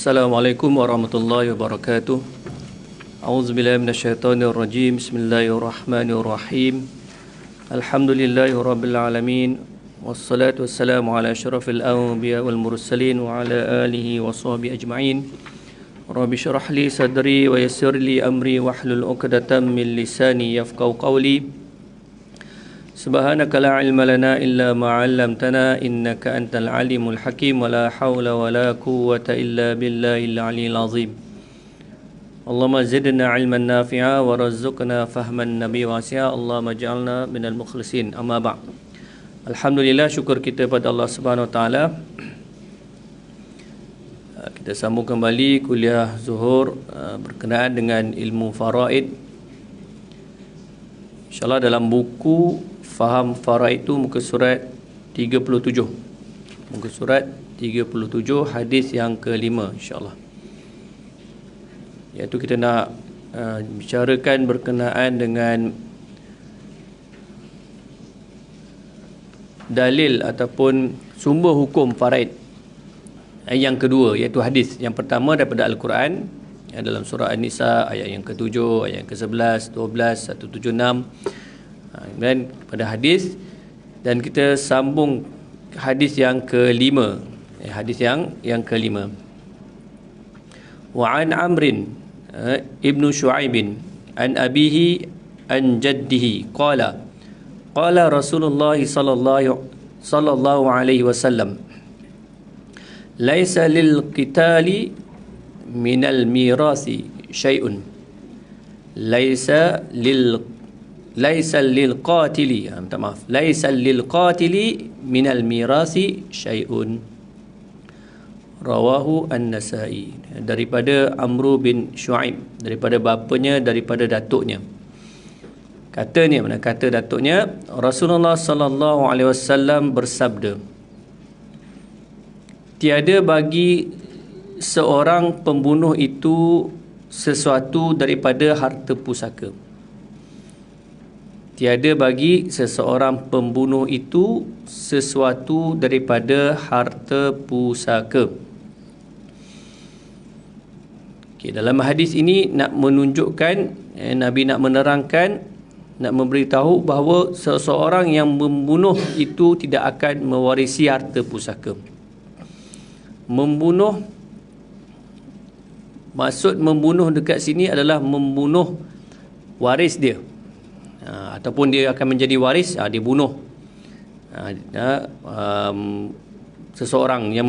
Assalamualaikum warahmatullahi wabarakatuh. A'udzubillahi minasyaitonir rajim. Bismillahirrahmanirrahim. Alhamdulillahirabbil alamin. Wassalatu wassalamu ala asyrafil anbiya wal mursalin wa ala alihi wa sahbihi ajma'in. Rabbi shrah li sadri wa yassir li amri wahlul 'uqdatam min lisani yafqahu qawli. Subhanaka la ilma lana illa ma 'allamtana innaka antal alimul hakim wa la haula wa la quwwata illa billahil aliyyil azim. Allahumma zidna 'ilman nafi'a wa razzuqna fahman nabiy wasi'a. Allahumma ij'alna minal mukhlisin. Amma ba'd. Alhamdulillah, syukur kita pada Allah Subhanahu wa taala. Kita sambung kembali kuliah Zuhur berkenaan dengan ilmu faraid. InsyaAllah dalam buku Faham Faraid itu muka surat 37. Muka surat 37 hadis yang kelima insyaAllah. Iaitu kita nak bicarakan berkenaan dengan dalil ataupun sumber hukum faraid. Yang kedua iaitu hadis. Yang pertama daripada Al-Quran dalam surah An-Nisa ayat yang ke-7, ayat yang ke-11, 12, 176. Dan pada hadis, dan kita sambung hadis yang kelima. Hadis yang kelima. Wa an Amrin ibnu Shu'aibin an abihi an jaddihi qala qala Rasulullah sallallahu alaihi wasallam laisa lil qitali minal mirasi syai'un laisa lil qatili laisa lil qatili minal mirasi syai'un. Rawahu An-Nasa'i. Daripada Amru bin Shu'aib, daripada bapanya, daripada datuknya. Katanya, mana kata datuknya, Rasulullah sallallahu alaihi wasallam bersabda, tiada bagi seorang pembunuh itu sesuatu daripada harta pusaka. Tiada bagi seseorang pembunuh itu sesuatu daripada harta pusaka. Okay, dalam hadis ini nak menunjukkan, Nabi nak menerangkan, nak memberitahu bahawa seseorang yang membunuh itu tidak akan mewarisi harta pusaka. Membunuh, maksud membunuh dekat sini adalah membunuh waris dia. Ataupun dia akan menjadi waris, dia bunuh seseorang yang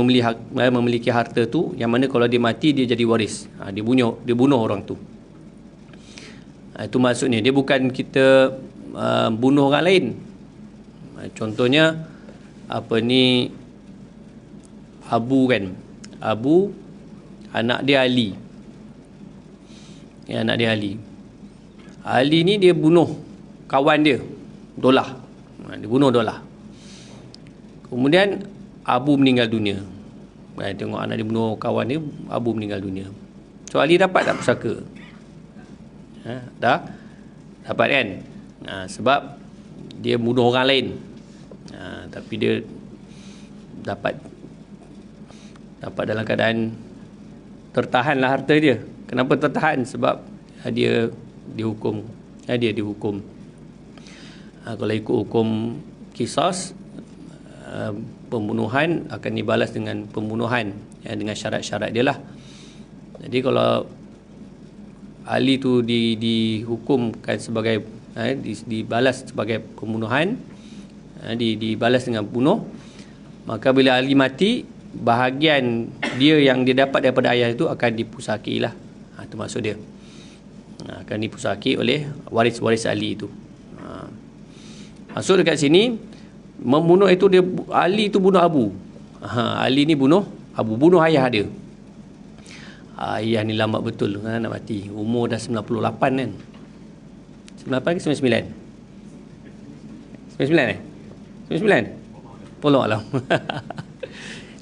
memiliki harta tu, yang mana kalau dia mati dia jadi waris. Dia bunuh orang tu. Itu maksudnya. Dia bukan kita bunuh orang lain. Contohnya Abu kan. Abu, anak dia Ali. Anak dia Ali. Ali ni dia bunuh kawan dia, Dolah. Dia bunuh Dolah. Kemudian Abu meninggal dunia. Tengok anak dia bunuh kawan dia, Abu meninggal dunia. So Ali dapat tak pusaka? Dah dapat kan? Sebab dia bunuh orang lain. Tapi dia dapat dalam keadaan tertahanlah harta dia. Kenapa tertahan? Sebab dia dihukum. Dia dihukum. Kalau ikut hukum qisas, pembunuhan akan dibalas dengan pembunuhan, dengan syarat-syarat dia lah. Jadi kalau Ali tu dihukumkan sebagai dibalas sebagai pembunuhan, dibalas dengan bunuh, maka bila Ali mati, bahagian dia yang dia dapat daripada ayah itu akan dipusaki lah. Itu maksud dia. Akan dipusaki oleh waris-waris Ali itu. Maksud dekat sini, membunuh itu dia, Ali tu bunuh Abu. Ali ni bunuh Abu, bunuh ayah dia. Ayah ni lambat betul nak mati. Umur dah 98 kan. 98 ke 99? 99? Tolong alam.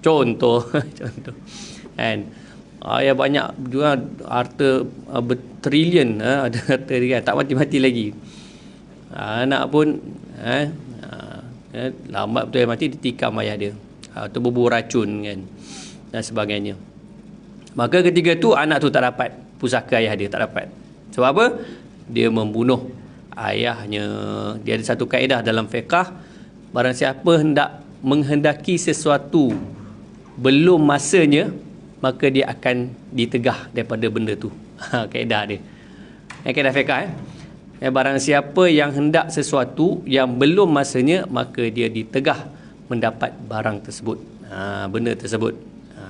Contoh kan. Ayah banyak juga harta bertrilion, ada harta dia tak mati-mati lagi. Anak pun lambat betul mati, ditikam ayah dia atau berburu racun kan, dan sebagainya. Maka ketika tu anak tu tak dapat pusaka ayah dia, tak dapat. Sebab apa? Dia membunuh ayahnya. Dia ada satu kaedah dalam fiqh, barang siapa hendak menghendaki sesuatu belum masanya, maka dia akan ditegah daripada benda tu. Kaedah dia. Kaedah fiqh barang siapa yang hendak sesuatu yang belum masanya, maka dia ditegah mendapat barang tersebut, benda tersebut.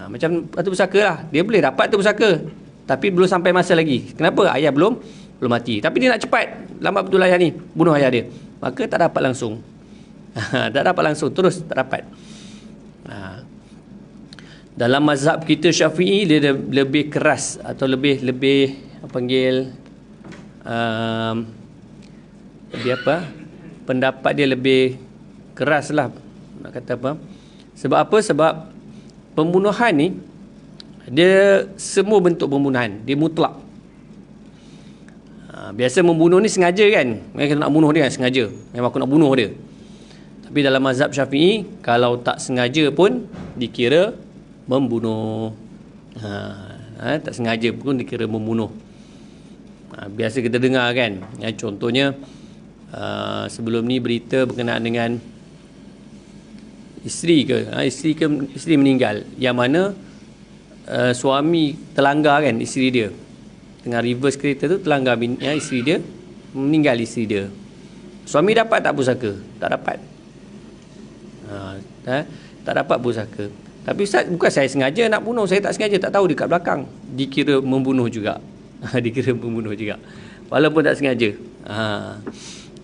Macam tu pusaka lah, dia boleh dapat tu pusaka tapi belum sampai masa lagi. Kenapa? Ayah belum mati, tapi dia nak cepat, lambat betul ayah ni, bunuh ayah dia, maka tak dapat langsung. Tak dapat langsung, terus tak dapat. Dalam mazhab kita Syafi'i, dia lebih keras atau lebih panggil dia apa, pendapat dia lebih keras lah, nak kata apa. Sebab apa? Sebab pembunuhan ni, dia semua bentuk pembunuhan, dia mutlak. Biasa membunuh ni sengaja kan, memang nak bunuh dia kan, sengaja, memang aku nak bunuh dia. Tapi dalam mazhab Syafi'i, kalau tak sengaja pun dikira membunuh. Tak sengaja pun dikira membunuh. Biasa kita dengar kan, contohnya sebelum ni berita berkenaan dengan isteri meninggal, yang mana suami terlanggar kan isteri dia, tengah reverse kereta tu terlanggar isteri dia, meninggal isteri dia. Suami dapat tak pusaka? Tak dapat. Tak dapat pusaka. Tapi Ustaz, bukan saya sengaja nak bunuh, saya tak sengaja, tak tahu dekat belakang, dikira membunuh juga. Dikira membunuh juga walaupun tak sengaja.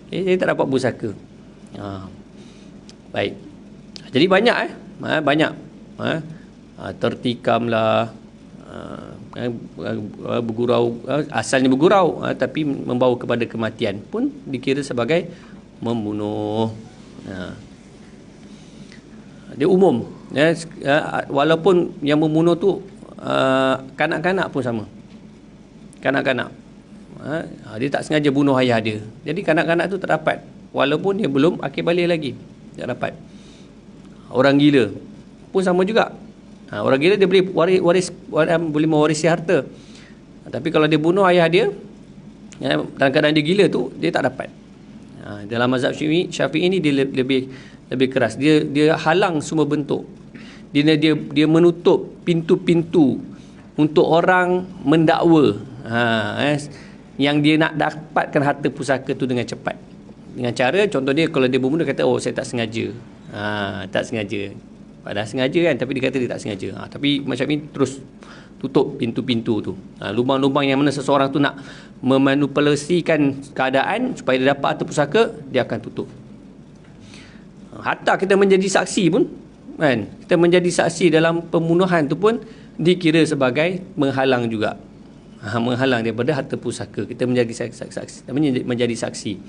Saya tak dapat pusaka. Baik. Jadi banyak banyak tertikam lah, bergurau, asalnya bergurau tapi membawa kepada kematian pun dikira sebagai membunuh. Dia umum, walaupun yang membunuh tu kanak-kanak pun sama. Kanak-kanak, dia tak sengaja bunuh ayah dia, jadi kanak-kanak tu tak dapat, walaupun dia belum akil balik lagi, tak dapat. Orang gila pun sama juga. Orang gila dia boleh boleh mewarisi harta, tapi kalau dia bunuh ayah dia, dalam keadaan dia gila tu, dia tak dapat. Dalam mazhab Syafi'i ni dia lebih keras. Dia halang semua bentuk. Dia menutup pintu-pintu untuk orang mendakwa yang dia nak dapatkan harta pusaka tu dengan cepat. Dengan cara, contoh dia, kalau dia berbunuh, kata saya tak sengaja. Tak sengaja. Padahal sengaja kan, tapi dia kata dia tak sengaja. Tapi macam ni terus tutup pintu-pintu tu. Lubang-lubang yang mana seseorang tu nak memanipulasikan keadaan supaya dia dapat harta pusaka, dia akan tutup. Hatta kita menjadi saksi pun kan, kita menjadi saksi dalam pembunuhan tu pun dikira sebagai menghalang juga. Menghalang daripada harta pusaka. Kita menjadi saksi, menjadi saksi.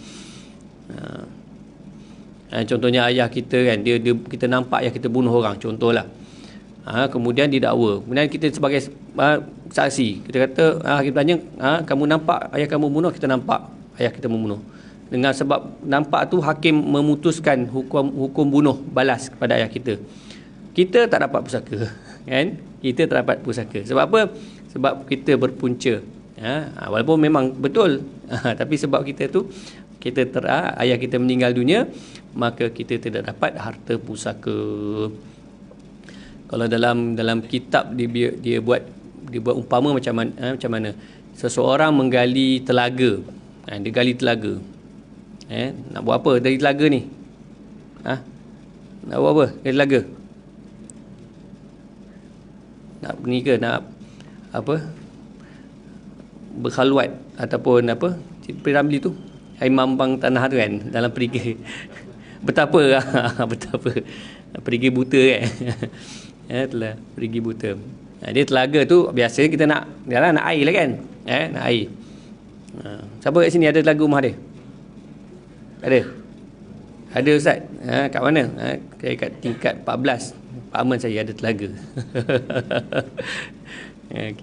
Contohnya ayah kita kan, kita nampak ayah kita bunuh orang, contohlah. Kemudian didakwa, kemudian kita sebagai saksi, kita kata kita tanya, kamu nampak ayah kamu bunuh? Kita nampak ayah kita membunuh. Dengan sebab nampak tu, hakim memutuskan hukum bunuh balas kepada ayah kita. Kita tak dapat pusaka kan? Kita tak dapat pusaka. Sebab apa? Sebab kita berpunca. Walaupun memang betul, tapi sebab kita tu, ayah kita meninggal dunia, maka kita tidak dapat harta pusaka. Kalau dalam kitab dia buat umpama macam mana seseorang menggali telaga. Dia gali telaga. Nak buat apa dari telaga ni? Nak buat apa dari telaga? Nak ni ke, nak apa, berkhalwat ataupun apa, Piramli tu, air mambang tanah tu kan, dalam perigi. Betapa perigi buta kan. Telah perigi buta. Dia telaga tu biasa kita nak air lah kan. Nak air. Siapa kat sini ada telaga rumah dia? Ada Ustaz. Kat mana? Kat tingkat 14. Pak Aman saya ada telaga. Okay.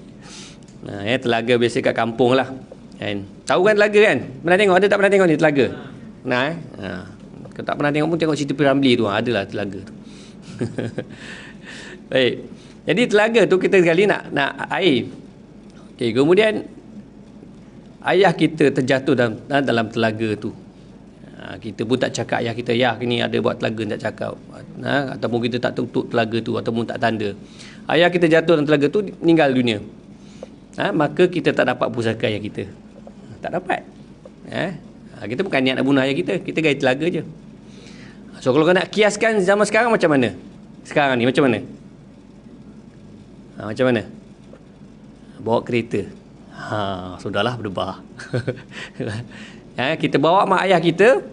Telaga biasa kat kampung lah kan. Tahu kan telaga kan? Pernah tengok? Ada tak pernah tengok ni telaga? Kalau tak pernah tengok pun tengok cerita Piramli tu, adalah telaga tu. Baik. Jadi telaga tu kita sekali nak air. Okey, kemudian ayah kita terjatuh dalam telaga tu. Kita pun tak cakap ayah kita, ya ni ada buat telaga, tak cakap. Ataupun kita tak tutup telaga tu ataupun tak tanda. Ayah kita jatuh dalam telaga tu, meninggal dunia. Maka kita tak dapat pusaka ayah kita. Tak dapat. Kita bukan niat nak bunuh ayah kita gaya telaga je. So kalau kau nak kiaskan zaman sekarang macam mana? Sekarang ni macam mana? Macam mana? Bawa kereta. Sudahlah berdebar. Kita bawa mak ayah kita,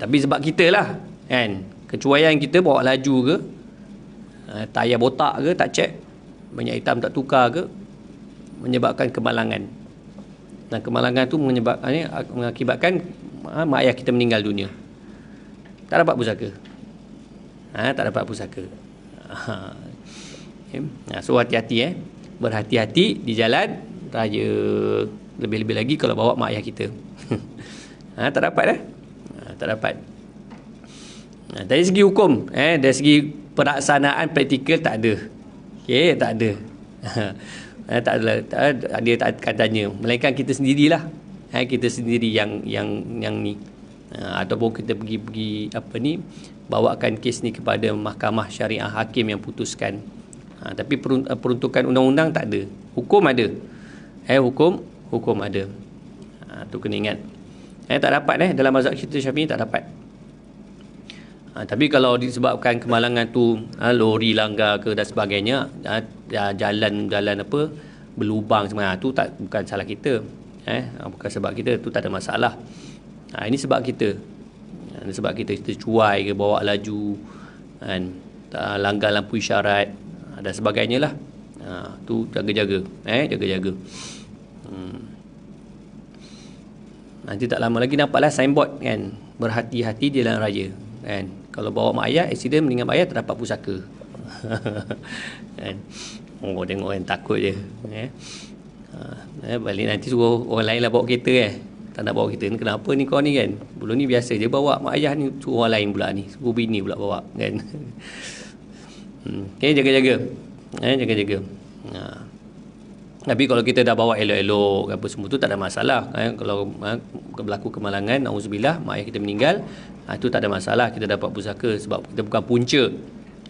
tapi sebab kita lah kan, kecuaian kita bawa laju ke, tayar botak ke tak cek, minyak hitam tak tukar ke, menyebabkan kemalangan. Dan kemalangan tu mengakibatkan mak ayah kita meninggal dunia. Tak dapat pusaka. Tak dapat pusaka. So hati-hati berhati-hati di jalan raya. Lebih-lebih lagi kalau bawa mak ayah kita. Tak dapat tak dapat. Dari segi hukum, dari segi pelaksanaan praktikal tak ada. Okey, tak ada. Tak ada, dia tak akan tanya, melainkan kita sendirilah. Kita sendiri yang ni. Ataupun kita pergi bawakan kes ni kepada mahkamah syariah, hakim yang putuskan. Tapi peruntukan undang-undang tak ada. Hukum ada. Hukum ada. Tu kena ingat. Tak dapat dalam mazhab kita Syafi'i tak dapat. Tapi kalau disebabkan kemalangan tu, lori langgar ke dan sebagainya, jalan apa berlubang semua, tu bukan salah kita. Bukan sebab kita, tu tak ada masalah. Ini sebab kita. Sebab kita cuai ke, bawa laju kan, langgar lampu isyarat dan sebagainya lah. Tu jaga-jaga. Jaga-jaga. Nanti tak lama lagi nampaklah signboard kan, berhati-hati di jalan raya kan. Kalau bawa mak ayah, accident meninggal mak ayah, terdapat pusaka. Kan? Tengok orang takut je. Balik nanti suruh orang lain lah bawa kereta tak nak bawa kereta. Kenapa ni kau ni kan? Belum ni biasa je bawa mak ayah ni, suruh orang lain pula ni, suruh bini pula bawa kan. Okay, jaga-jaga. Jaga-jaga. Tapi kalau kita dah bawa elok-elok apa semua tu tak ada masalah. Kalau berlaku kemalangan, nauzubillah, mak ayah kita meninggal, itu tak ada masalah, kita dapat pusaka sebab kita bukan punca.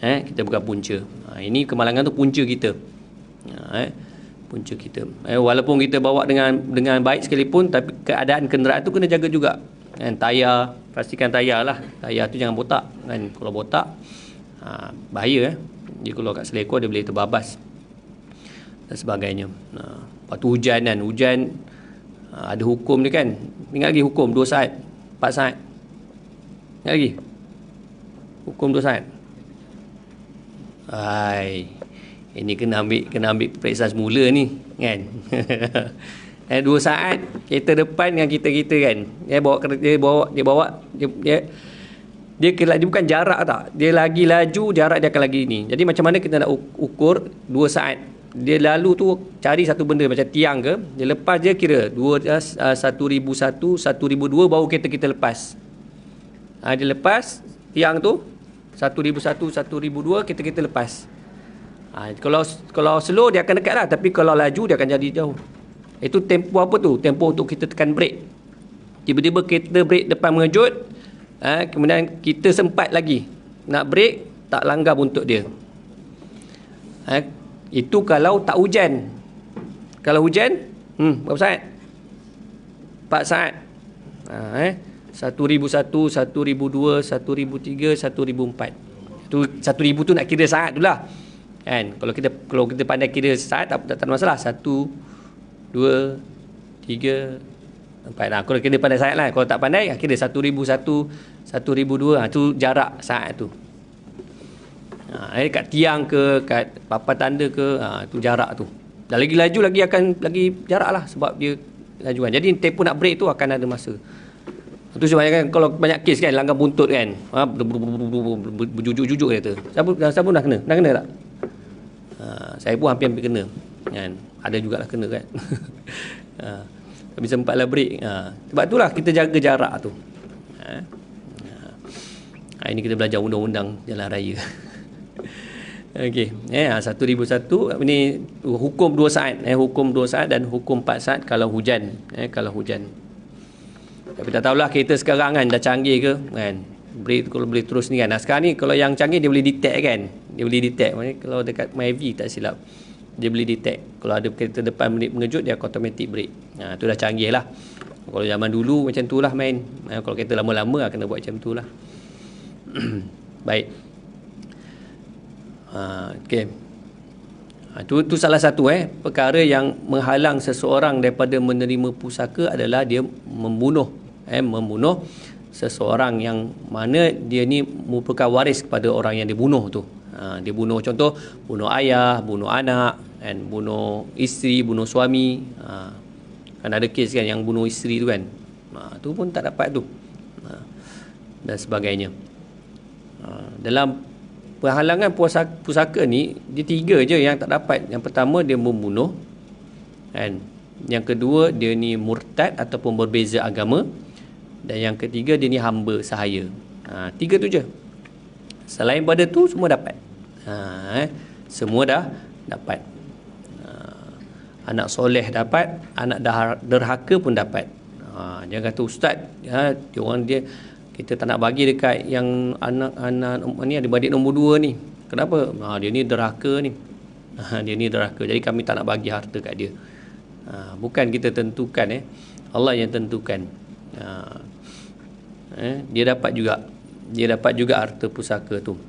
Kita bukan punca. Ini kemalangan tu punca kita. Punca kita. Walaupun kita bawa dengan baik sekalipun, tapi keadaan kenderaan tu kena jaga juga. Tayar, pastikan tayar lah. Tayar tu jangan botak kan. Kalau botak bahaya. Dia kalau kat selekor dia boleh terbabas dan sebagainya. Lepas tu hujan kan. Hujan ada hukum dia kan. Ingat lagi hukum 2 saat 4 saat. Ingat lagi hukum 2 saat. Ini kena ambil periksa semula ni kan. 2 saat kereta depan dengan kita kan. Dia bukan jarak tak. Dia lagi laju, jarak dia akan lagi ni. Jadi macam mana kita nak ukur 2 saat. Dia lalu tu cari satu benda macam tiang ke, dia lepas je kira 1001, 1002 baru kereta kita lepas. Dia lepas tiang tu 1001, 1002 kita lepas. Kalau slow dia akan dekat lah, tapi kalau laju dia akan jadi jauh. Itu tempoh apa tu? Tempoh untuk kita tekan brek. Tiba-tiba kereta brek depan mengejut, kemudian kita sempat lagi nak brek, tak langgar buntut dia. Itu kalau tak hujan. Kalau hujan, berapa saat? 4 saat. 1001, 1002, 1003, 1004. Tu 1000 tu nak kira saat tu lah. Kan? Kalau kita pandai kira saat tak ada masalah. 1 2 3 4. Kalau kita pandai saat lah. Kalau tak pandai, kira 1001, 1002. Tu jarak saat tu. Kat tiang ke, kat papan tanda ke, tu jarak tu. Dan lagi laju lagi akan lagi jarak lah sebab dia lajuan. Jadi tempoh nak break tu akan ada masa. Itu sebenarnya kan, kalau banyak kes kan, langgar buntut kan, berjujuk-jujuk kata. Siapa dah kena? Dah kena tak? Saya pun hampir kena kan. Ada jugalah kena kan. Tapi sempatlah break. Sebab itulah kita jaga jarak tu. Ini kita belajar undang-undang jalan raya. Okey. 1001 ni hukum 2 saat. Hukum 2 saat dan hukum 4 saat kalau hujan. Kalau hujan. Tapi tak tahulah kereta sekarang kan dah canggih ke kan. Kalau boleh terus ni kan. Sekarang ni kalau yang canggih dia boleh detect kan. Dia boleh detect. Kalau dekat Myvi tak silap, dia boleh detect. Kalau ada kereta depan mengejut, dia automatic brake. Tu dah canggih lah. Kalau zaman dulu macam tu lah main. Kalau kereta lama-lama kena buat macam tu lah. Baik. Okay. Tu salah satu perkara yang menghalang seseorang daripada menerima pusaka adalah dia membunuh seseorang yang mana dia ni merupakan waris kepada orang yang dibunuh tu. Dia bunuh, contoh bunuh ayah, bunuh anak, bunuh isteri, bunuh suami. Kan ada kes kan yang bunuh isteri tu kan. Tu pun tak dapat tu. Dan sebagainya. Dalam penghalangan pusaka ni, dia 3 je yang tak dapat. Yang pertama dia membunuh, kan? Yang kedua dia ni murtad ataupun berbeza agama, dan yang ketiga dia ni hamba sahaya. 3 tu je. Selain pada tu semua dapat. Semua dah dapat. Anak soleh dapat, anak derhaka pun dapat. Jangan kata ustaz, dia kita tak nak bagi dekat yang anak-anak ni, adik-adik nombor 2 ni. Kenapa? Dia ni derhaka ni. Dia ni derhaka. Jadi kami tak nak bagi harta kat dia. Bukan kita tentukan, Allah yang tentukan. Dia dapat juga. Dia dapat juga harta pusaka tu.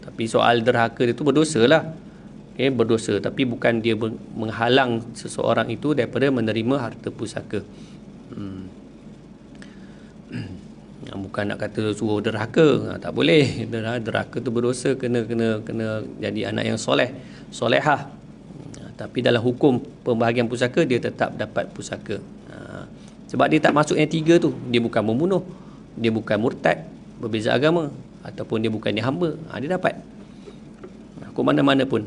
Tapi soal derhaka dia tu berdosa lah. Berdosa. Tapi bukan dia menghalang seseorang itu daripada menerima harta pusaka. Bukan nak kata suruh derhaka, tak boleh. Derhaka tu berdosa, kena jadi anak yang solehah. Tapi dalam hukum pembahagian pusaka dia tetap dapat pusaka. Sebab dia tak masuk yang 3 tu. Dia bukan membunuh, dia bukan murtad, berbeza agama, ataupun dia bukan hamba. Dia dapat hukum mana-mana pun.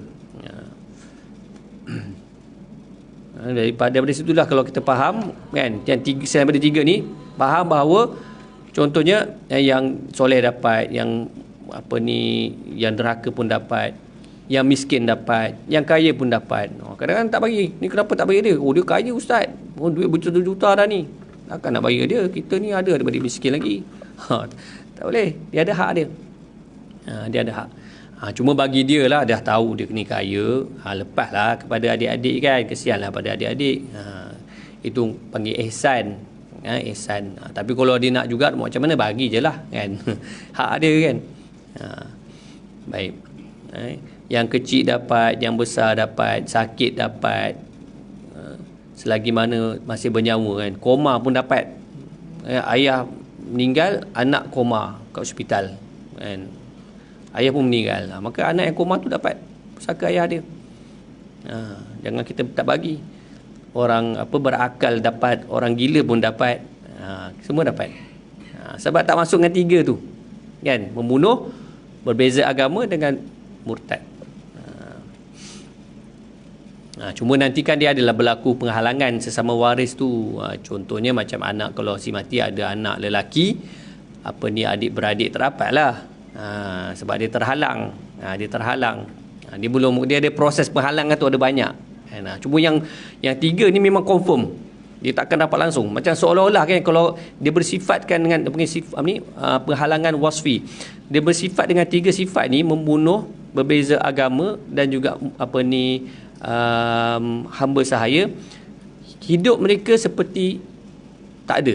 Daripada situlah kalau kita faham kan, yang 3 selain daripada 3 ni, faham bahawa contohnya yang soleh dapat, yang yang derhaka pun dapat, yang miskin dapat, yang kaya pun dapat. Kadang-kadang tak bagi. Ni kenapa tak bagi dia? Dia kaya ustaz. Duit berjuta-juta dah ni. Takkan nak bagi dia? Kita ni ada daripada miskin lagi. Tak boleh. Dia ada hak dia. Dia ada hak. Cuma bagi dia lah, dah tahu dia ni kaya, lepaslah kepada adik-adik kan. Kesianlah pada adik-adik. Itu panggil ihsan. Ihsan. Tapi kalau dia nak juga macam mana, bagi je lah kan. Hak dia kan. Baik. Yang kecil dapat, yang besar dapat, sakit dapat, selagi mana masih bernyawa kan. Koma pun dapat. Ayah meninggal, anak koma kat hospital kan. Ayah pun meninggal, maka anak yang koma tu dapat pusaka ayah dia. Jangan kita tak bagi. Orang berakal dapat, orang gila pun dapat. Semua dapat. Sebab tak masuk dengan 3 tu. Kan? Membunuh, berbeza agama dengan murtad. Cuma nanti kan dia adalah berlaku penghalangan sesama waris tu. Contohnya macam anak, kalau si mati ada anak lelaki, adik-beradik terapat lah. Sebab dia terhalang. Dia ada proses penghalangan tu ada banyak. Cuma yang 3 ni memang confirm. Dia takkan dapat langsung. Macam seolah-olah kan, kalau dia bersifatkan dengan penghalangan wasfi. Dia bersifat dengan 3 sifat ni, membunuh, berbeza agama dan juga hamba sahaya. Hidup mereka seperti tak ada.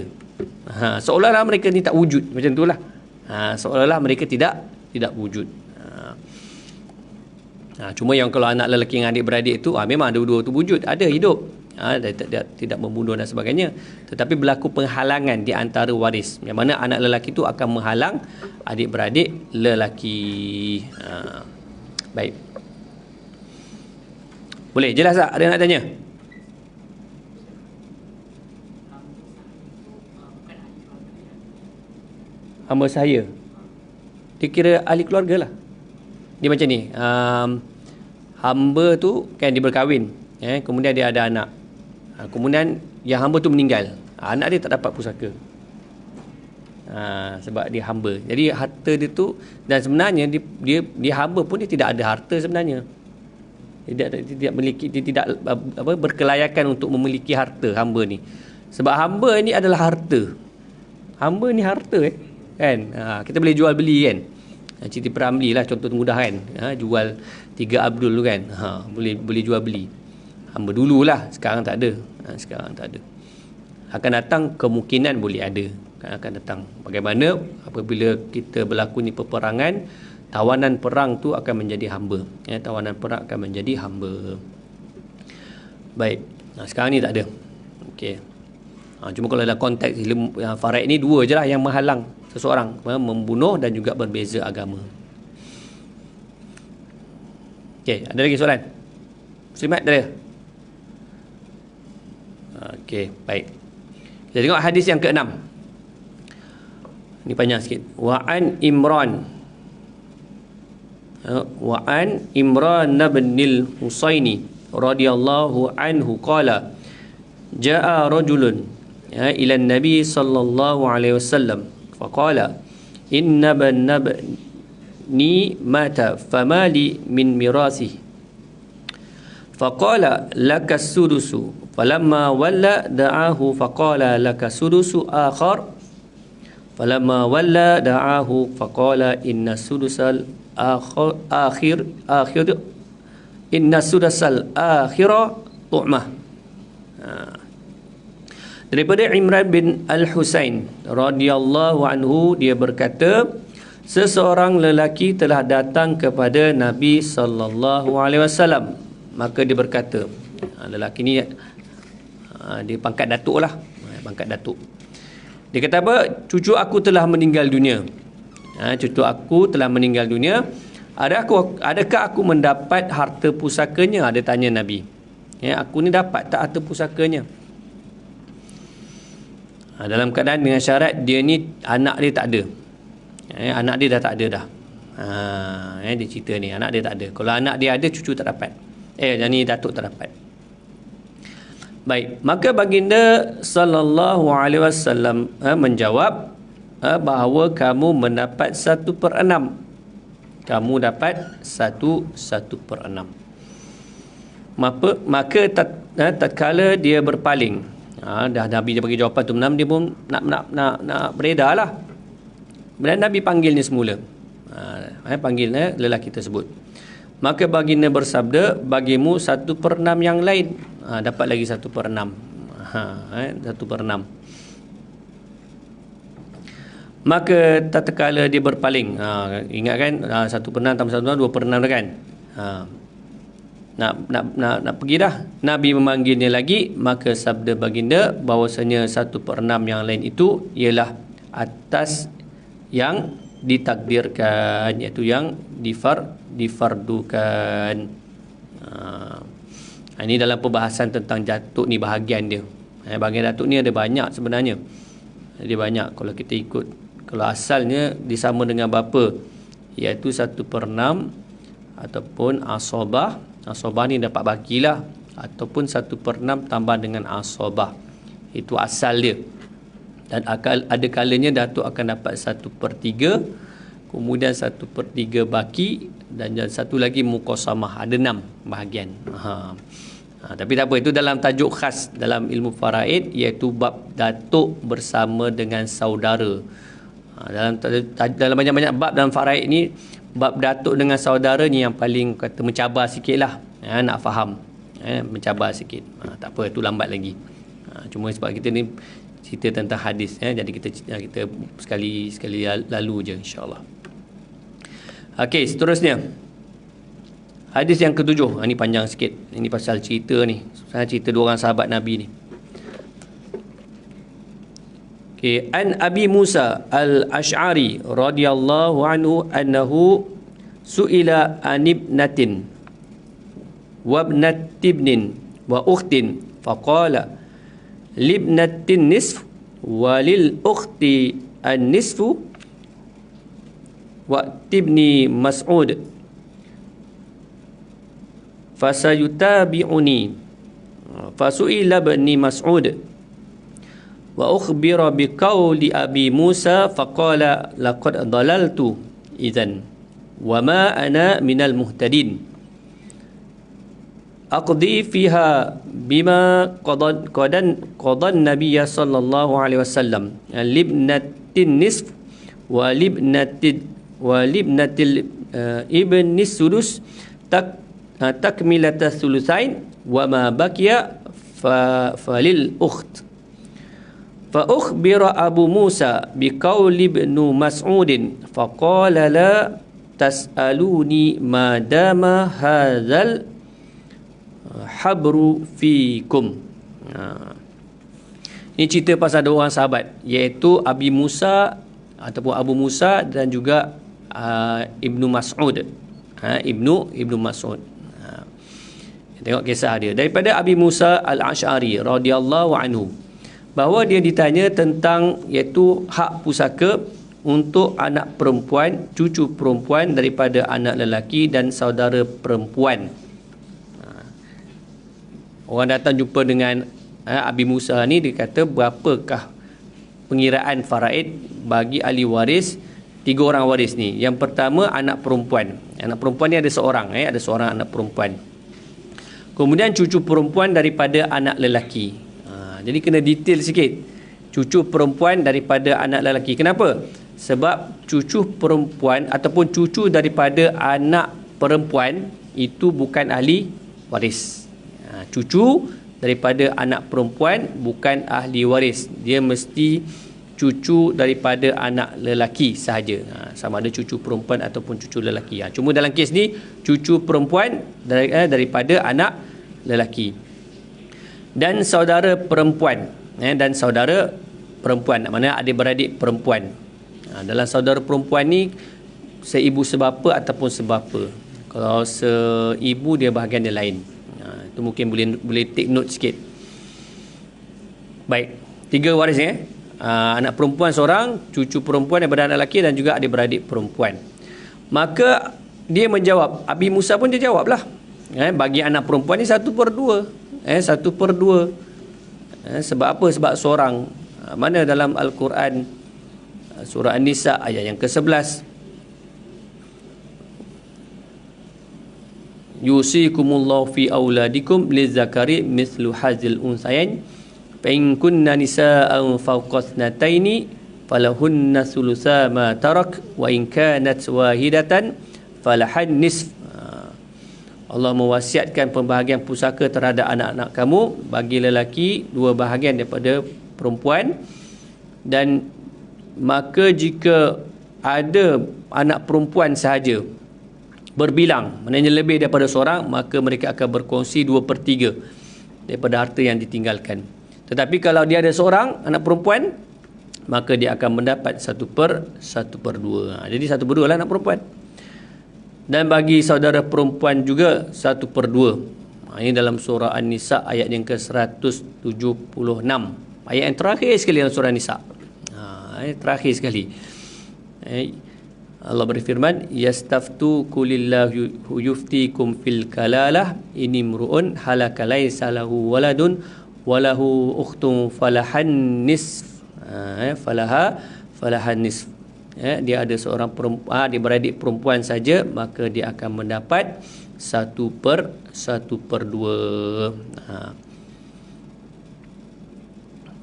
Seolah-olah mereka ni tak wujud. Macam itulah. Seolah-olah mereka tidak wujud. Cuma yang kalau anak lelaki dengan adik-beradik tu, memang dua-dua tu wujud, ada hidup, tidak membunuh dan sebagainya. Tetapi berlaku penghalangan di antara waris, yang mana anak lelaki tu akan menghalang adik-beradik lelaki. Baik, boleh jelas tak? Ada nak tanya? Hamba saya, dia kira ahli keluarga lah. Dia macam ni, hamba tu kan dia berkahwin, kemudian dia ada anak, kemudian yang hamba tu meninggal, anak dia tak dapat pusaka. Sebab dia hamba. Jadi harta dia tu, dan sebenarnya dia hamba pun dia tidak ada harta sebenarnya. Dia tidak berkelayakan untuk memiliki harta hamba ni. Sebab hamba ni adalah harta. Hamba ni harta kan. Kita boleh jual beli kan. Siti Piramli lah contoh mudah kan. Jual 3 Abdul tu kan. Boleh jual beli. Hamba dululah, sekarang tak ada. Sekarang tak ada. Akan datang kemungkinan boleh ada. Akan datang. Bagaimana apabila kita berlakunya peperangan, tawanan perang tu akan menjadi hamba. Tawanan perang akan menjadi hamba. Baik. Sekarang ni tak ada. Okey. Cuma kalau dalam konteks ilmu faraid ni, 2 je lah yang menghalang seseorang membunuh dan juga berbeza agama. Okey, ada lagi soalan? Muslimat ada? Okey, baik. Kita tengok hadis yang ke-6. Ini panjang sikit. Wa an Imran bin al-Husaini radhiyallahu anhu qala jaa rajulun ila an-nabi sallallahu alaihi wasallam faqala inna ibni mata famali min mirasihi faqala laka sudusu falamma walla da'ahu faqala laka sudusu akhar falamma walla da'ahu faqala inna sudusal akhir inna sudusal akhira tu'mah. Daripada Imran bin Al-Husain radhiyallahu anhu, dia berkata, seseorang lelaki telah datang kepada Nabi sallallahu alaihi wasallam. Maka dia berkata, lelaki ni dia pangkat datuk lah, pangkat datuk. Dia kata apa? Cucu aku telah meninggal dunia. Cucu aku telah meninggal dunia. Adakah aku mendapat harta pusakanya? Dia tanya Nabi. Aku ni dapat tak harta pusakanya? Dalam keadaan dengan syarat dia ni anak dia tak ada. Anak dia dah tak ada dah. Dia cerita ni, anak dia tak ada. Kalau anak dia ada, cucu tak dapat. Ni datuk tak dapat. Baik, maka baginda sallallahu alaihi wasallam menjawab bahawa kamu mendapat 1/6. Kamu dapat 1/6. Maka tatkala dia berpaling, dah Nabi dia bagi jawapan tu, dia pun nak beredar lah. Kemudian Nabi panggilnya semula. Panggil lelaki tersebut. Maka baginda bersabda, bagimu 1/6 yang lain. Dapat lagi 1/6. 1/6. Maka tatkala dia berpaling, ingat kan, 1/6 tambah 1/6 2/6 dah kan. Nak pergi dah. Nabi memanggilnya lagi, maka sabda baginda bahawasanya 1/6 yang lain itu ialah atas yang ditakdirkan, iaitu yang difardukan. Ini dalam perbahasan tentang datuk ni, bahagian dia. Bahagian datuk ni ada banyak sebenarnya. Dia banyak kalau kita ikut. Kalau asalnya disama dengan bapa, iaitu 1/6 ataupun asobah. Asobah ni dapat bagilah, ataupun 1/6 tambah dengan asobah. Itu asal dia. Dan ada kalanya datuk akan dapat 1/3, kemudian 1/3 baki, dan satu lagi muqasamah. Ada 6 bahagian. Tapi tak apa, itu dalam tajuk khas dalam ilmu faraid, iaitu bab datuk bersama dengan saudara. Dalam banyak-banyak bab dalam faraid ni, bab datuk dengan saudara ni yang paling kata mencabar sikit lah. Nak faham, mencabar sikit. Tak apa, itu lambat lagi. Cuma sebab kita ni cerita tentang hadis, jadi kita sekali lalu je, insyaAllah. Okey, seterusnya hadis yang ke-7. Ini panjang sikit. Ini pasal cerita ni, cerita 2 orang sahabat Nabi ni. Okay. An Abi Musa al-Ash'ari radhiyallahu anhu annahu su'ila an ibnatin wa ibnatibnin wa ukhtin faqala libnatin nisf wa lil ukhti an-nisfu wa tibni Mas'ud fasayutabi'uni fasu'ila ibni Mas'ud Wa ukhbira biqauli Abi Musa faqala laqad dhalaltu idzan wa ma ana minal muhtadin. Aqdi fiha bima qadan Nabiy sallallahu alaihi wasallam libnatin nisf wa libnatil ibn sudus takmilata thuluthain wa ma baqiya falil ukht. Fa ukhbira Abu Musa biqauli ibn Mas'ud faqala la tas'aluni ma dama hadzal habru fikum. Ini cerita pasal dua orang sahabat, iaitu Abi Musa ataupun Abu Musa dan juga Ibnu Mas'ud. Ibnu Mas'ud. Tengok kisah dia daripada Abi Musa Al-Asy'ari radhiyallahu anhu, bahawa dia ditanya tentang iaitu hak pusaka untuk anak perempuan, cucu perempuan daripada anak lelaki dan saudara perempuan. Orang datang jumpa dengan Abi Musa ni, dia kata berapakah pengiraan faraid bagi ahli waris, 3 orang waris ni. Yang pertama anak perempuan. Anak perempuan ni ada seorang, ada seorang anak perempuan. Kemudian cucu perempuan daripada anak lelaki. Jadi kena detail sikit. Cucu perempuan daripada anak lelaki. Kenapa? Sebab cucu perempuan ataupun cucu daripada anak perempuan itu bukan ahli waris. Cucu daripada anak perempuan bukan ahli waris. Dia mesti cucu daripada anak lelaki sahaja. Sama ada cucu perempuan ataupun cucu lelaki. Cuma dalam kes ni cucu perempuan daripada anak lelaki. Dan saudara perempuan, dan saudara perempuan, maknanya adik-beradik perempuan. Dalam saudara perempuan ni seibu sebapa ataupun sebapa. Kalau seibu dia bahagian dia lain. Itu mungkin boleh take note sikit. Baik, 3 waris ni. Anak perempuan seorang, cucu perempuan daripada anak lelaki dan juga adik-beradik perempuan. Maka dia menjawab, Abi Musa pun dia jawablah. Bagi anak perempuan ni 1/2. 1/2. Sebab apa? Sebab seorang. Mana dalam Al-Quran surah An-Nisa ayat yang ke-11, yusikumullahu fi auladikum lizakari mithlu hazil unsayain fa in kunna nisaa'an fawqa ithnataini falahunna thulutsa ma tarak wa in kanat wahidatan falahan nisf. Allah mewasiatkan pembahagian pusaka terhadap anak-anak kamu, bagi lelaki 2 bahagian daripada perempuan, dan maka jika ada anak perempuan sahaja berbilang, maknanya lebih daripada seorang, maka mereka akan berkongsi 2/3 daripada harta yang ditinggalkan. Tetapi kalau dia ada seorang anak perempuan, maka dia akan mendapat 1/2. Jadi 1/2 lah anak perempuan. Dan bagi saudara perempuan juga 1/2. Ini dalam surah An-Nisa ayat yang ke-176. Ayat yang terakhir sekali dalam surah An-Nisa. Ayat terakhir sekali. Allah berfirman, yastaftu kulillahu yuftikum fil kalalah ini mru'un halaka laisa lahu waladun walahu ukhtun falahan nisf. Falahan nisf. Dia ada seorang perempuan, dia beradik perempuan saja, maka dia akan mendapat 1/2.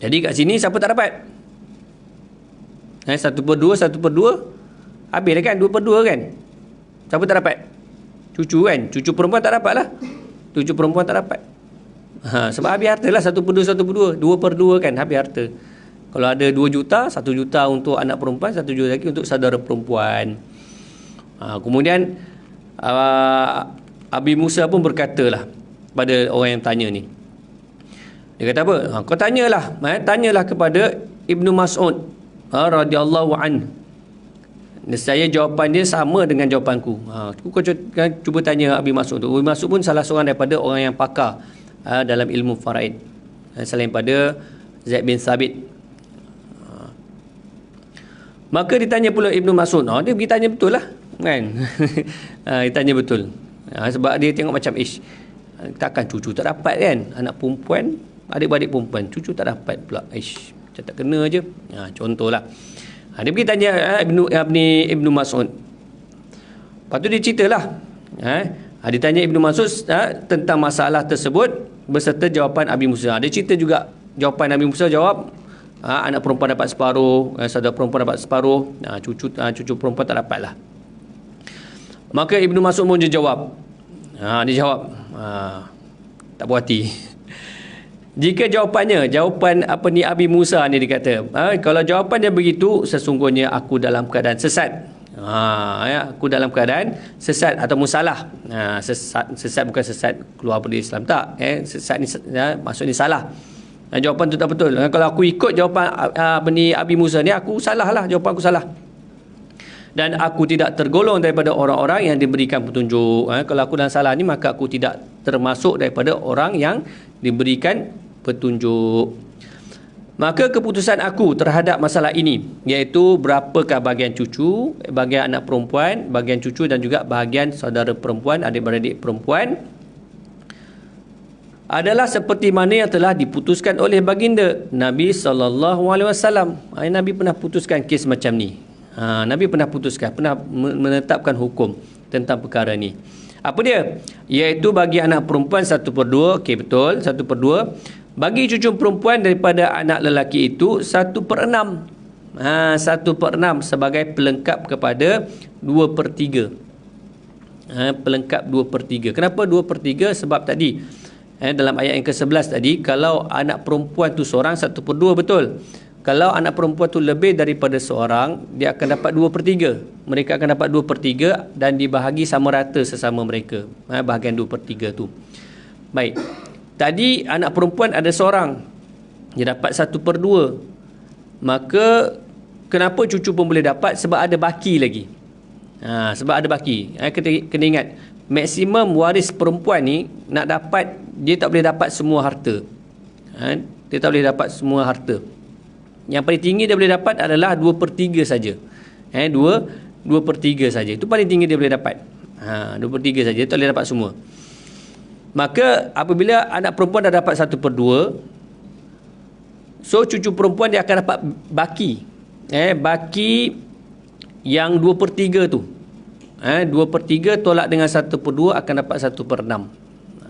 Jadi kat sini siapa tak dapat? 1/2 habis dah kan, 2/2 kan. Siapa tak dapat? Cucu kan. Cucu perempuan tak dapat lah. Cucu perempuan tak dapat. Sebab habis harta lah. 1/2 2/2 kan, habis harta. Kalau ada 2 juta, 1 juta untuk anak perempuan, 1 juta lagi untuk saudara perempuan. Kemudian Abi Musa pun berkatalah pada orang yang tanya ni. Dia kata apa? Kau tanyalah, tanyalah kepada Ibnu Mas'ud radhiyallahu anhu. Saya jawapan dia sama dengan jawapanku. Kau cuba tanya Abi Mas'ud tu. Abi Mas'ud pun salah seorang daripada orang yang pakar dalam ilmu faraid, selain pada Zaid bin Thabit. Maka ditanya pula Ibnu Mas'ud. Dia pergi tanya betul lah kan. Dia tanya betul. Sebab dia tengok macam takkan cucu tak dapat kan. Anak perempuan, adik-beradik perempuan, cucu tak dapat pula. macam tak kena je. Contohlah. Dia pergi tanya Ibnu Mas'ud. Lepas tu dia ceritalah. Dia tanya Ibnu Mas'ud tentang masalah tersebut beserta jawapan Abi Musa. Dia cerita juga jawapan Abi Musa, jawab anak perempuan dapat separuh, saudara perempuan dapat separuh, cucu perempuan tak dapat lah. Maka Ibnu Mas'ud pun dia jawab. Dia jawab, tak puas hati. Jika jawapan Abi Musa ni dia kata, kalau jawapan dia begitu, sesungguhnya aku dalam keadaan sesat. Aku dalam keadaan sesat atau salah. Sesat bukan sesat keluar dari Islam, tak. Sesat ni maksudnya salah. Jawapan tu tak betul. Kalau aku ikut jawapan Abi Musa ni, aku salah lah, jawapan aku salah. Dan aku tidak tergolong daripada orang-orang yang diberikan petunjuk. Kalau aku dalam salah ni, maka aku tidak termasuk daripada orang yang diberikan petunjuk. Maka keputusan aku terhadap masalah ini, iaitu berapakah bahagian cucu, bahagian anak perempuan, bahagian cucu dan juga bahagian saudara perempuan, adik-beradik perempuan, adalah seperti mana yang telah diputuskan oleh baginda Nabi SAW. Nabi pernah putuskan kes macam ni. Nabi pernah putuskan, pernah menetapkan hukum tentang perkara ni. Apa dia? Iaitu bagi anak perempuan 1/2. Okey, betul, 1/2. Bagi cucu perempuan daripada anak lelaki itu 1/6. 1/6 sebagai pelengkap kepada 2/3. Pelengkap 2/3. Kenapa 2/3? Sebab tadi dalam ayat yang ke-11 tadi, kalau anak perempuan tu seorang 1/2, betul. Kalau anak perempuan tu lebih daripada seorang, dia akan dapat 2/3. Mereka akan dapat 2/3 dan dibahagi sama rata sesama mereka. Bahagian 2/3 tu. Baik. Tadi anak perempuan ada seorang, dia dapat 1/2. Maka kenapa cucu pun boleh dapat? Sebab ada baki lagi. Sebab ada baki. Kena ingat, maksimum waris perempuan ni nak dapat, dia tak boleh dapat semua harta. Dia tak boleh dapat semua harta. Yang paling tinggi dia boleh dapat adalah 2/3 saja. 2/3 saja. Itu paling tinggi dia boleh dapat. 2/3 saja. Dia tak boleh dapat semua. Maka apabila anak perempuan dah dapat 1/2, so cucu perempuan dia akan dapat baki. Baki yang 2/3 tu. 2/3 tolak dengan 1/2 akan dapat 1/6.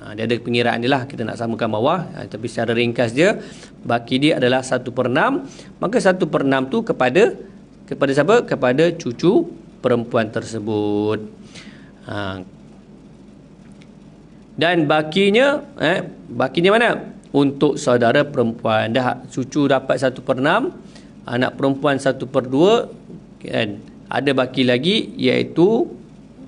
Dia ada pengiraan dia lah, kita nak samakan bawah. Tapi secara ringkas dia, baki dia adalah 1/6. Maka 1/6 tu kepada siapa? Kepada cucu perempuan tersebut. Dan bakinya mana? Untuk saudara perempuan. Dah cucu dapat 1/6, anak perempuan 1/2, kan? Ada baki lagi, iaitu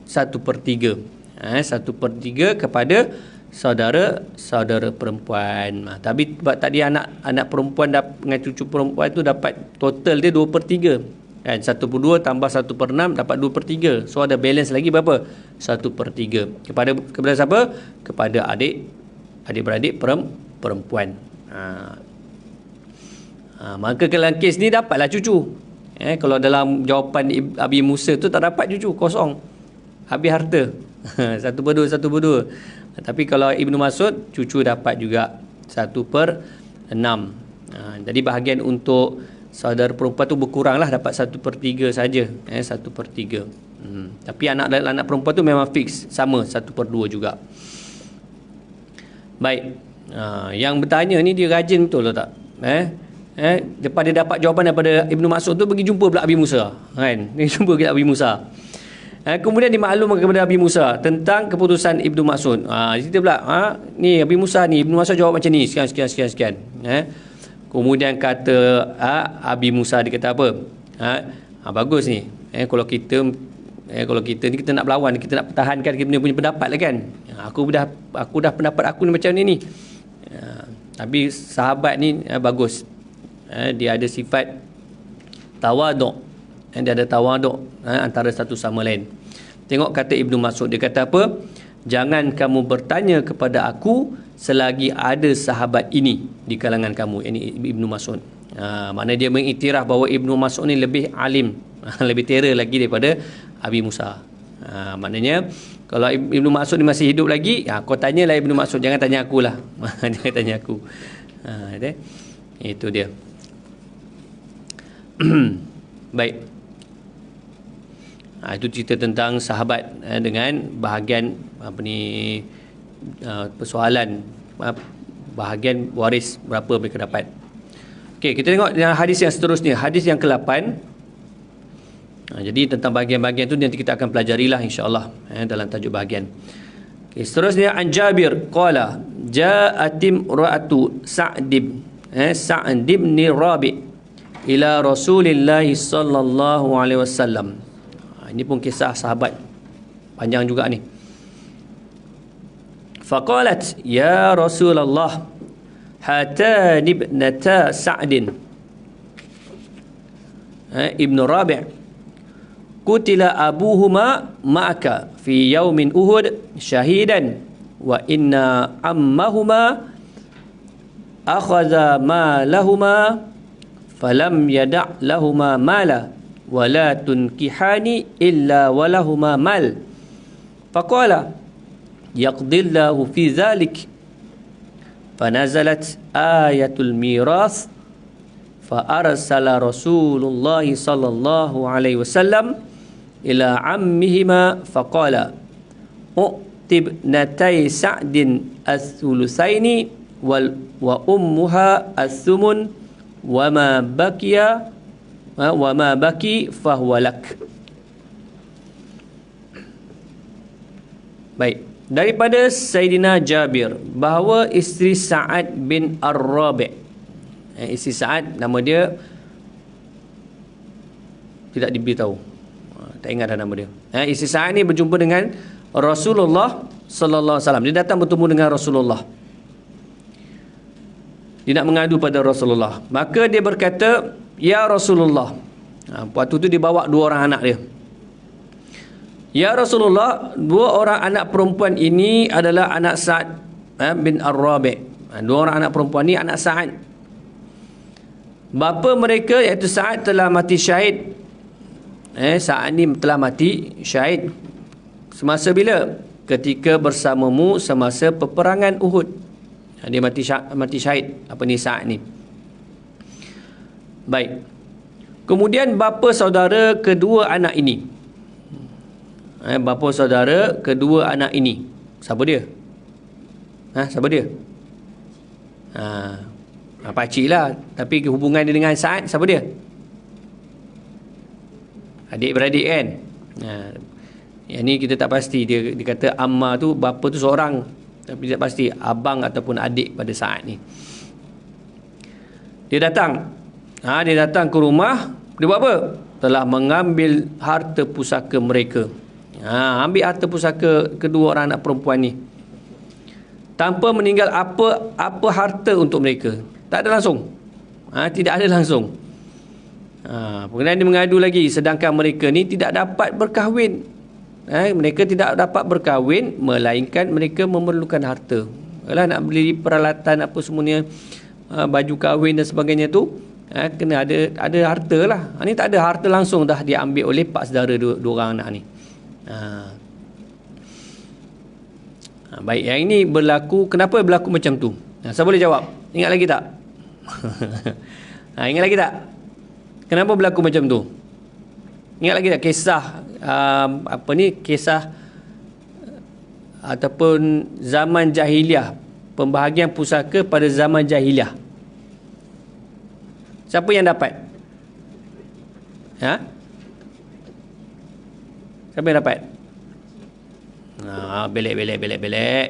1/3. 1/3 kepada saudara perempuan. Tapi tadi anak perempuan dengan cucu perempuan tu dapat total dia 2/3. Kan? 1/2 tambah 1/6 dapat 2/3. So ada balance lagi berapa? 1/3. Kepada siapa? Kepada adik-beradik perempuan. Maka dalam kes ni dapatlah cucu. Kalau dalam jawapan Abi Musa tu tak dapat cucu, kosong. Habis harta. 1/2. Tapi kalau Ibnu Mas'ud, cucu dapat juga 1/6. Jadi bahagian untuk saudara perempuan tu berkuranglah, dapat 1/3 saja. 1/3. Tapi anak perempuan tu memang fix sama 1/2 juga. Baik. Yang bertanya ni dia rajin betul tak? Lepas dia dapat jawapan daripada Ibnu Mas'ud tu, pergi jumpa pula Abi Musa. Kan? Dia jumpa pula Abi Musa. Kemudian dimaklumkan kepada Abi Musa tentang keputusan Ibnu Mas'ud. Cerita pula, ni Abi Musa ni, Ibnu Mas'ud jawab macam ni, sekian. Kemudian kata Abi Musa, dia kata apa? Bagus ni. Kalau kita ni kita nak berlawan, kita nak pertahankan kita punya pendapat lah kan. Aku dah pendapat aku ni macam ni. Tapi sahabat ni bagus. Dia ada sifat tawaduk. Dia ada tawaduk antara satu sama lain. Tengok kata Ibnu Mas'ud, dia kata apa? Jangan kamu bertanya kepada aku selagi ada sahabat ini di kalangan kamu. Ini Ibnu Mas'ud. Maknanya dia mengiktiraf bahawa Ibnu Mas'ud ni lebih alim, lebih terror lagi daripada Abi Musa. Maknanya kalau Ibnu Mas'ud ni masih hidup lagi, kau tanyalah Ibnu Mas'ud, jangan tanya akulah. Jangan tanya aku. Itu dia. Baik. Itu cerita tentang sahabat dengan bahagian persoalan bahagian waris berapa mereka dapat. Okey, kita tengok yang hadis yang seterusnya, hadis yang ke-8. Jadi tentang bahagian-bahagian tu nanti kita akan pelajarilah insya-Allah dalam tajuk bahagian. Okey, seterusnya an Jabir qala ja'atim ra'atu Sa'd bin Rabi ila Rasulillah sallallahu alaihi wasallam. Ini pun kisah sahabat panjang juga ni. Faqalat ya Rasulullah hatan ibnata Sa'd ibn Rabi' kutila abuhuma ma'aka fi yaumin Uhud syahidan wa inna ammahuma akhadha malahuma falam yada' lahuma mala wala tunkihani illa walahuma mal. Faqala yaqdillahu fi dhalik. Fanazalat ayatul miras fa arsala Rasulullah sallallahu alaihi wasallam ila ammihima faqala u'tib natai Sa'din as-sulusaini wa ummuha as-sumun wa ma baki fahuwa lak. Baik, daripada Sayyidina Jabir bahawa isteri Sa'ad bin Ar-Rabi', isteri Sa'ad nama dia tidak diberitahu, tak ingat dah nama dia. Isteri Sa'ad ni berjumpa dengan Rasulullah sallallahu alaihi wasallam. Dia datang bertemu dengan Rasulullah. Dia nak mengadu pada Rasulullah. Maka dia berkata, ya Rasulullah. Waktu tu dia bawa dua orang anak dia. Ya Rasulullah, dua orang anak perempuan ini adalah anak Sa'ad bin Ar-Rabi'. Dua orang anak perempuan ni anak Sa'ad. Bapa mereka iaitu Sa'ad telah mati syahid. Sa'ad ni telah mati syahid. Semasa bila? Ketika bersamamu semasa peperangan Uhud. Dia mati syahid. Apa ni Sa'ad ni? Baik. Kemudian bapa saudara kedua anak ini. Bapa saudara kedua anak ini. Siapa dia? Siapa dia? Pakcik lah. Tapi hubungan dia dengan Sa'ad, siapa dia? Adik-beradik kan? Yang ni kita tak pasti. Dia kata amma tu, bapa tu seorang. Tapi tidak pasti abang ataupun adik pada Sa'ad ni. Dia datang. Dia datang ke rumah. Dia buat apa? Telah mengambil harta pusaka mereka. Ambil harta pusaka kedua orang anak perempuan ni. Tanpa meninggal apa harta untuk mereka. Tak ada langsung. Tidak ada langsung. Kemudian dia mengadu lagi. Sedangkan mereka ni tidak dapat berkahwin. Mereka tidak dapat berkahwin melainkan mereka memerlukan harta. Nak beli peralatan apa semuanya, baju kahwin dan sebagainya tu, kena ada harta lah. Ni tak ada harta langsung, dah diambil oleh pak saudara dua orang anak ni. Baik, yang ini berlaku, kenapa berlaku macam tu? Siapa boleh jawab? Ingat lagi tak? Ingat lagi tak? Kenapa berlaku macam tu? Ingat lagi tak kisah kisah ataupun zaman jahiliah, pembahagian pusaka pada zaman jahiliah. Siapa yang dapat? Siapa yang dapat? Belek.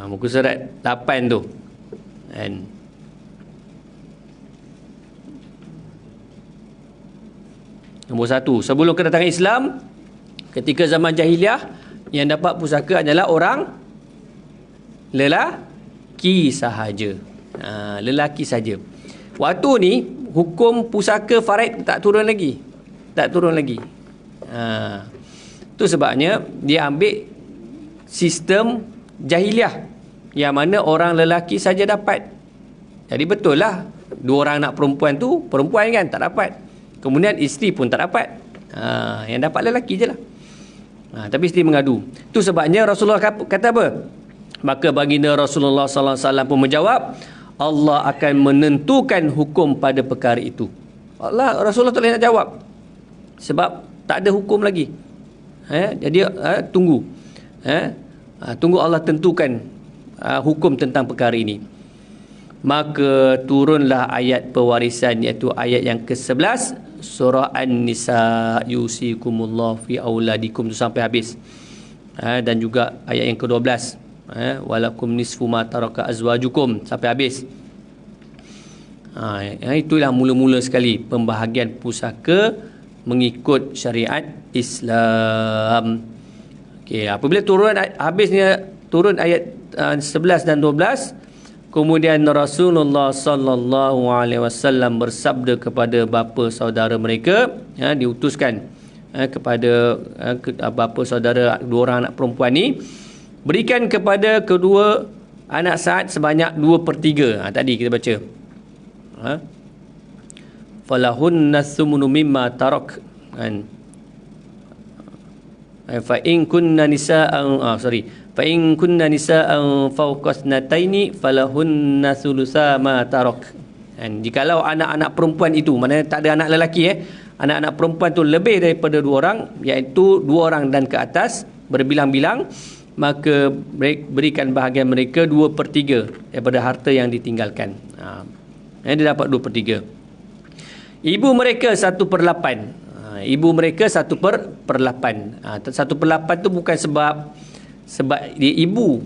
Muka surat 8 tu. Kan? Nombor 1, sebelum kedatangan Islam, ketika zaman jahiliah, yang dapat pusaka adalah orang lelaki sahaja. Lelaki saja. Waktu ni hukum pusaka faraid tak turun lagi. Tu sebabnya dia ambil sistem jahiliah yang mana orang lelaki saja dapat. Jadi betul lah, dua orang anak perempuan tu, perempuan kan tak dapat. Kemudian isteri pun tak dapat. Yang dapat lelaki je lah. Tapi isteri mengadu. Tu sebabnya Rasulullah kata apa? Maka baginda Rasulullah sallallahu alaihi wasallam pun menjawab, Allah akan menentukan hukum pada perkara itu. Rasulullah tak boleh nak jawab sebab tak ada hukum lagi. Jadi tunggu. Tunggu Allah tentukan hukum tentang perkara ini. Maka turunlah ayat pewarisan, iaitu ayat yang ke-11 surah An-Nisa, yusikumullah fi auladikum, tu sampai habis. Dan juga ayat yang ke-12, walakum nisfu ma taraka azwajukum, sampai habis. Itulah mula-mula sekali pembahagian pusaka mengikut syariat Islam. Okey, apabila habisnya turun ayat 11 dan 12, kemudian Rasulullah sallallahu alaihi wasallam bersabda kepada bapa saudara mereka, diutuskan kepada bapa saudara dua orang anak perempuan ni, berikan kepada kedua anak Sa'ad sebanyak 2/3. Tadi kita baca. Falahunna thumnu mimma tarak, kan. Fa in kunna nisa'an fa in kunna nisa'an fawqa thnataini falahunna thulutsa ma tarak. Dan jikalau anak-anak perempuan itu, maknanya tak ada anak lelaki, anak-anak perempuan tu lebih daripada 2 orang, iaitu 2 orang dan ke atas, berbilang-bilang, maka berikan bahagian mereka 2/3 daripada harta yang ditinggalkan. Dia dapat 2/3. Ibu mereka 1/8. Ibu mereka 1/8. 1/8 tu bukan sebab dia ibu.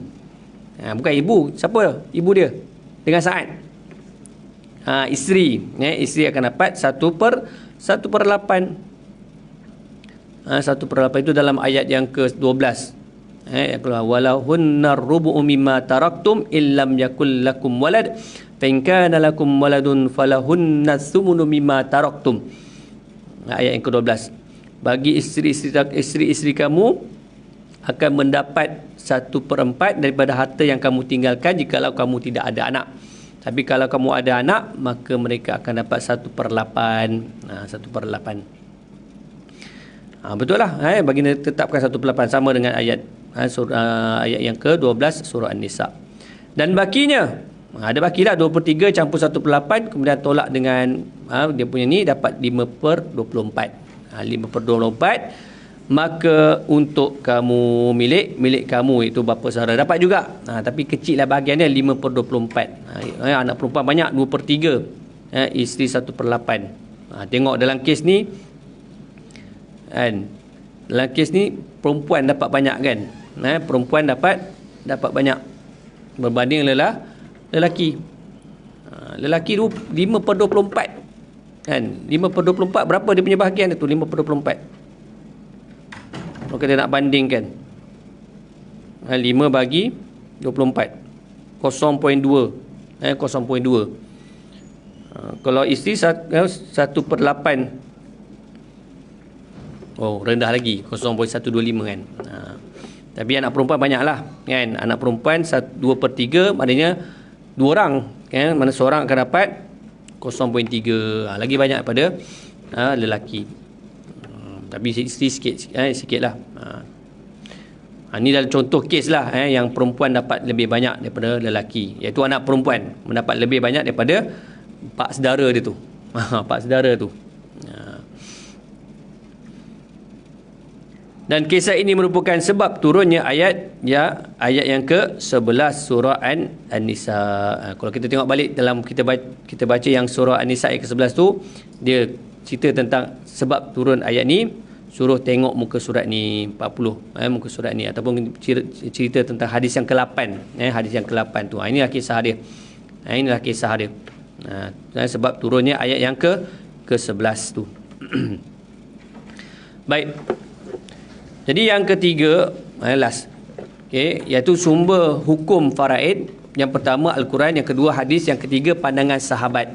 Bukan ibu. Siapa ibu dia? Dengan Sa'ad. Isteri. Isteri akan dapat 1/8. 1/8 itu dalam ayat yang ke-12. Walahunna rubu'u mimma taraktum illam yakul lakum walad fa in kana lakum waladun falahunna thumnu mimma taraktum. Ayat yang ke-12. Bagi isteri-isteri kamu akan mendapat 1/4 daripada harta yang kamu tinggalkan jikalau kamu tidak ada anak. Tapi kalau kamu ada anak, maka mereka akan dapat 1/8. 1/8. Betul lah. Baginda tetapkan 1/8 sama dengan ayat ayat yang ke-12 surah An-Nisa. Dan bakinya, ada bakilah 2/3 campur 1/8, kemudian tolak dengan dia punya ni dapat 5/24. 5/24, maka untuk kamu milik kamu, itu bapa saudara dapat juga. Tapi kecil lah bahagian dia, 5/24. Anak perempuan banyak, 2/3. Isteri 1/8. Tengok dalam kes ni, kan, dalam kes ni perempuan dapat banyak, kan. Perempuan dapat banyak berbanding lelaki. Lelaki tu 5/24, kan. 5/24 berapa dia punya bahagian tu? 5/24. Kalau kita nak bandingkan, 5 bagi 24, 0.2. 0.2. Kalau isteri 1/8, rendah lagi, 0.125, kan. Tapi anak perempuan banyaklah, kan. Anak perempuan 2/3, maknanya 2 orang, kan. Mana seorang akan dapat 0.3. Lagi banyak daripada lelaki. Tapi isteri sikit lah. Ini dalam contoh kes lah, yang perempuan dapat lebih banyak daripada lelaki, iaitu anak perempuan mendapat lebih banyak daripada pak saudara dia tu. Pak saudara tu. Dan kisah ini merupakan sebab turunnya ayat yang ke-11 surah An-Nisa. Kalau kita tengok balik dalam kita baca yang surah An-Nisa ayat ke-11 tu, dia cerita tentang sebab turun ayat ni, suruh tengok muka surat ni 40, muka surat ni, ataupun cerita tentang hadis yang ke-8, hadis yang ke-8 tu. Inilah kisah dia. Sebab turunnya ayat yang ke-11 tu. Baik. Jadi yang ketiga, last, iaitu sumber hukum faraid. Yang pertama Al-Quran, yang kedua hadis, yang ketiga pandangan sahabat.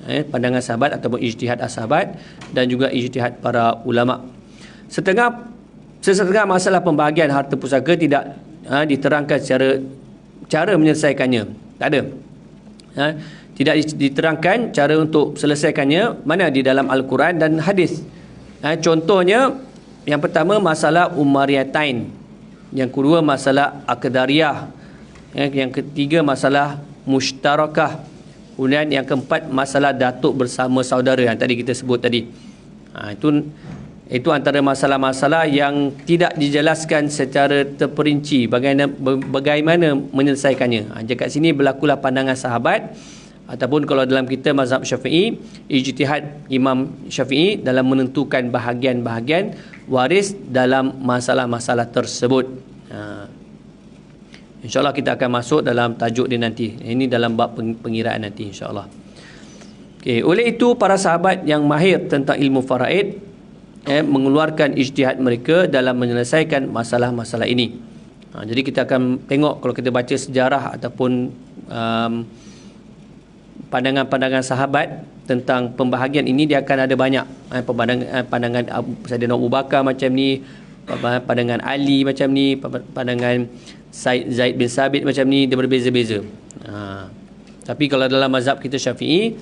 Pandangan sahabat ataupun ijtihad as-sahabat, dan juga ijtihad para ulama. Sesetengah masalah pembahagian harta pusaka tidak diterangkan cara menyelesaikannya. Tak ada. Tidak diterangkan cara untuk selesaikannya mana di dalam Al-Quran dan hadis. Contohnya, yang pertama masalah Umariyatain, yang kedua masalah Aqdariyah, yang ketiga masalah mushtarakah. Kemudian yang keempat, masalah datuk bersama saudara yang tadi kita sebut tadi. Itu antara masalah-masalah yang tidak dijelaskan secara terperinci bagaimana menyelesaikannya. Kat sini berlakulah pandangan sahabat, ataupun kalau dalam kita mazhab Syafi'i, ijtihad Imam Syafi'i dalam menentukan bahagian-bahagian waris dalam masalah-masalah tersebut. InsyaAllah kita akan masuk dalam tajuk dia nanti. Ini dalam bab pengiraan nanti insyaAllah. Okay. Oleh itu para sahabat yang mahir tentang ilmu faraid mengeluarkan ijtihad mereka dalam menyelesaikan masalah-masalah ini. Jadi kita akan tengok kalau kita baca sejarah ataupun pandangan-pandangan sahabat tentang pembahagian ini, dia akan ada banyak pandangan Saidina Abu Bakar macam ni, pandangan Ali macam ni, pandangan Zaid bin Sabit macam ni, dia berbeza-beza. Tapi kalau dalam mazhab kita Syafi'i,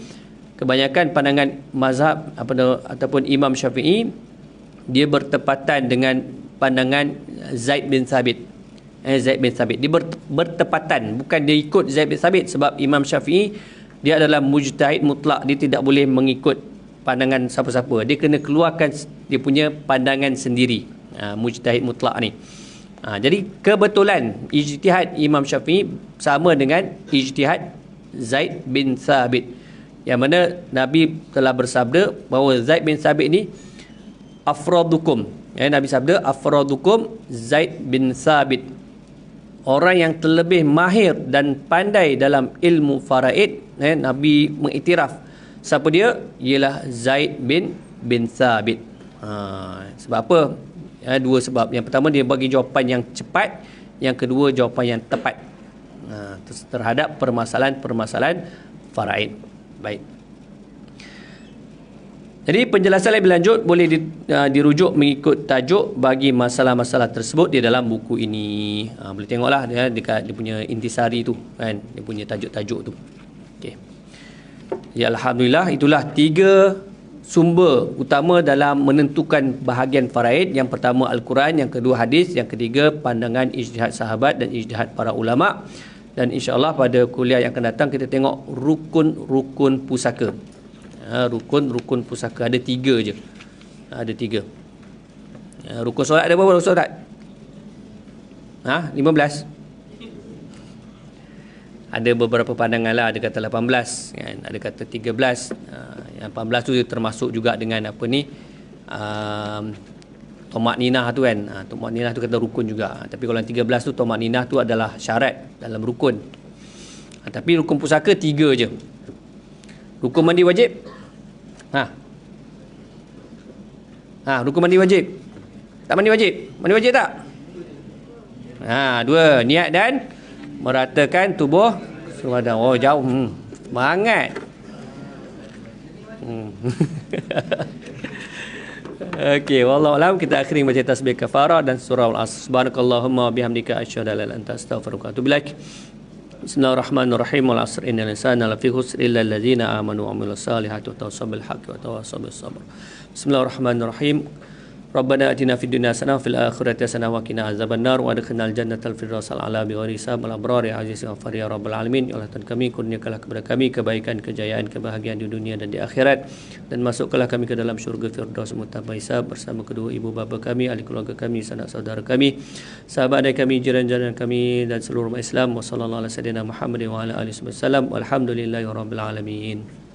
kebanyakan pandangan mazhab ataupun Imam Syafi'i dia bertepatan dengan pandangan Zaid bin Sabit. Zaid bin Sabit dia bertepatan, bukan dia ikut Zaid bin Sabit, sebab Imam Syafi'i dia adalah mujtahid mutlak, dia tidak boleh mengikut pandangan siapa-siapa, dia kena keluarkan dia punya pandangan sendiri. Mujtahid mutlak ni. Jadi kebetulan ijtihad Imam Syafi'i sama dengan ijtihad Zaid bin Sabit, yang mana Nabi telah bersabda bahawa Zaid bin Sabit ni afradukum. Nabi sabda afradukum Zaid bin Sabit, orang yang terlebih mahir dan pandai dalam ilmu faraid. Nabi mengiktiraf siapa dia, ialah Zaid bin Sabit. Sebab apa? Dua sebab. Yang pertama, dia bagi jawapan yang cepat. Yang kedua, jawapan yang tepat terhadap permasalahan-permasalahan faraid. Baik. Jadi penjelasan lebih lanjut boleh dirujuk mengikut tajuk bagi masalah-masalah tersebut di dalam buku ini. Boleh tengoklah dekat dia punya intisari tu kan, dia punya tajuk-tajuk tu. Okey. Ya, alhamdulillah, itulah 3 sumber utama dalam menentukan bahagian faraid. Yang pertama Al-Quran, yang kedua hadis, yang ketiga pandangan ijtihad sahabat dan ijtihad para ulama. Dan insya-Allah pada kuliah yang akan datang kita tengok rukun-rukun pusaka. Rukun-rukun pusaka ada 3 je. Ada 3. Rukun solat ada berapa Ustaz? 15. Ada beberapa pandangan lah, ada kata 18 kan, ada kata 13. Yang 18 tu termasuk juga dengan apa ni, tomak ninah tu kan. Tomak ninah tu kata rukun juga. Tapi kalau yang 13 tu tomak ninah tu adalah syarat dalam rukun. Tapi rukun pusaka 3 je. Rukun mandi wajib. Rukun mandi wajib. Tak mandi wajib? Mandi wajib tak? 2, niat dan meratakan tubuh badan. Oh, jauh. Semangat. Okey, wallahu alam. Kita akhiri baca tasbih kafarah dan surah Al-Asr. Subhanakallahumma bihamdika asyhadu an la ilaha illa anta astaghfiruka wa atubu ilaik. Bismillahirrahmanirrahim. Wal 'asr innal insana lafi khusr illa allazina amanu wa amilus salihati wa tawassaw bil haqqi wa tawassaw bis sabr. Bismillahirrahmanirrahim. Rabbana atina fid dunya hasanah wa fil akhirati hasanah wa qina azabannar wa adkhilnal jannatal firdausal a'la bi ghairi hisab wal abrar ya aziz ghafar ya rabbal alamin. Ya Allah, Tuhan kami, kurniakanlah kepada kami kebaikan, kejayaan, kebahagiaan di dunia dan di akhirat, dan masukkanlah kami ke dalam syurga firdaus tanpa hisab bersama kedua ibu bapa kami, ahli keluarga kami, sanak saudara kami, sahabat kami, jiran-jiran kami dan seluruh umat Islam. Wa sallallahu alaihi wasallam Muhammad wa ala alihi wasallam. Walhamdulillahirabbil alamin.